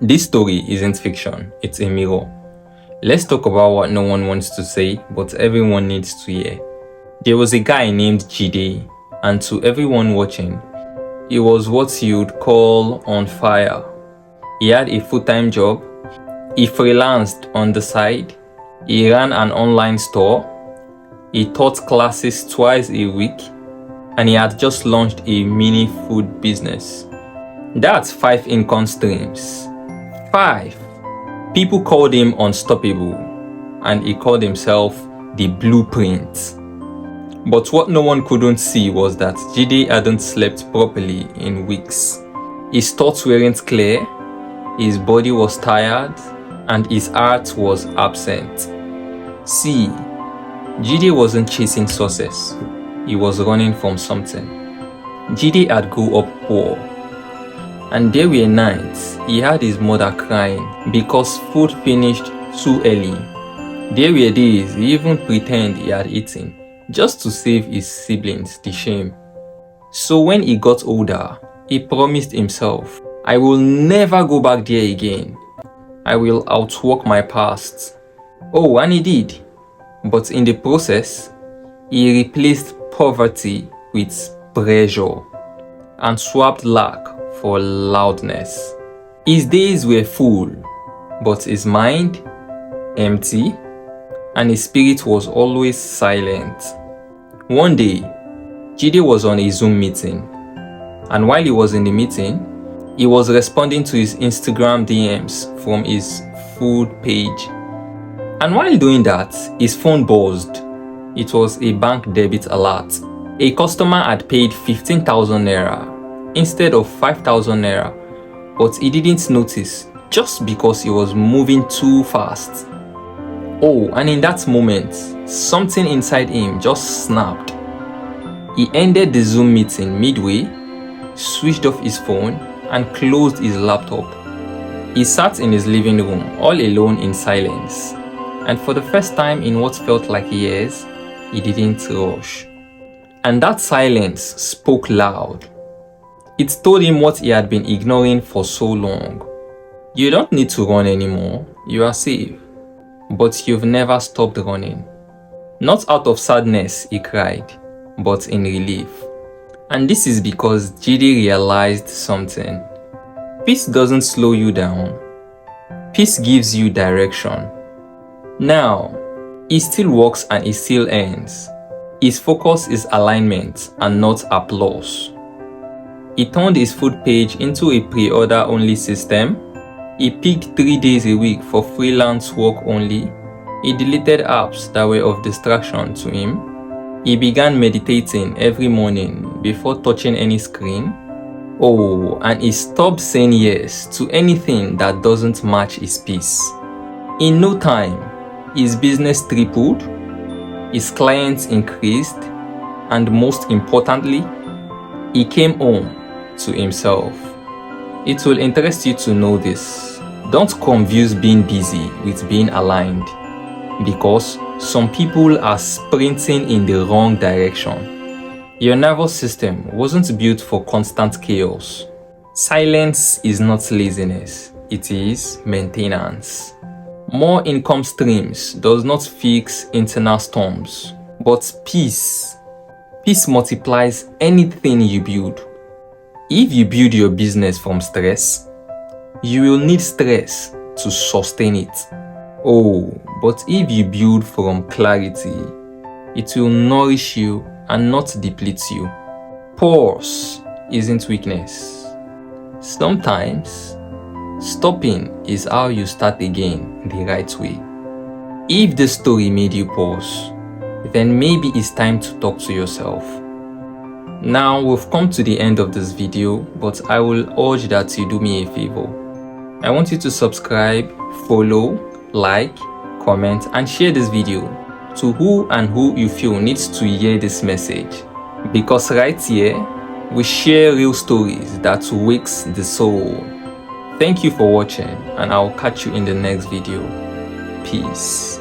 This story isn't fiction, it's a mirror. Let's talk about what no one wants to say, but everyone needs to hear. There was a guy named Jide, and to everyone watching, he was what you'd call on fire. He had a full-time job, he freelanced on the side, he ran an online store, he taught classes twice a week, and he had just launched a mini food business. That's 5 income streams. 5. People called him unstoppable, and he called himself the blueprint. But what no one couldn't see was that Jide hadn't slept properly in weeks. His thoughts weren't clear, his body was tired, and his heart was absent. See, Jide wasn't chasing success, he was running from something. Jide had grew up poor, and there were nights he had his mother crying because food finished too early. There were days he even pretended he had eaten just to save his siblings the shame. So when he got older, he promised himself, I will never go back there again. I will outwork my past. Oh, and he did. But in the process, he replaced poverty with pressure and swapped lack for loudness. His days were full, but his mind empty, and his spirit was always silent. One day, Jide was on a Zoom meeting, and while he was in the meeting, he was responding to his Instagram DMs from his food page. And while doing that, his phone buzzed. It was a bank debit alert. A customer had paid 15,000 naira instead of 5,000 naira, but he didn't notice just because he was moving too fast. Oh, and in that moment, something inside him just snapped. He ended the Zoom meeting midway, switched off his phone, and closed his laptop. He sat in his living room all alone in silence, and for the first time in what felt like years, he didn't rush. And that silence spoke loud. It told him what he had been ignoring for so long. You don't need to run anymore, you are safe. But you've never stopped running. Not out of sadness, he cried, but in relief. And this is because Jide realized something. Peace doesn't slow you down. Peace gives you direction. Now, he still works and he still earns. His focus is alignment and not applause. He turned his food page into a pre-order only system. He picked 3 days a week for freelance work only. He deleted apps that were of distraction to him. He began meditating every morning before touching any screen. Oh, and he stopped saying yes to anything that doesn't match his peace. In no time, his business tripled, his clients increased, and most importantly, he came home to himself. It will interest you to know this. Don't confuse being busy with being aligned, because some people are sprinting in the wrong direction. Your nervous system wasn't built for constant chaos. Silence is not laziness, it is maintenance. More income streams does not fix internal storms, but peace multiplies anything you build. If you build your business from stress, you will need stress to sustain it. Oh, but if you build from clarity, it will nourish you and not deplete you. Pause isn't weakness. Sometimes, stopping is how you start again the right way. If the story made you pause, then maybe it's time to talk to yourself. Now we've come to the end of this video, but I will urge that you do me a favor. I want you to subscribe, follow, like, comment, and share this video to who you feel needs to hear this message. Because right here, we share real stories that wakes the soul. Thank you for watching, and I'll catch you in the next video. Peace.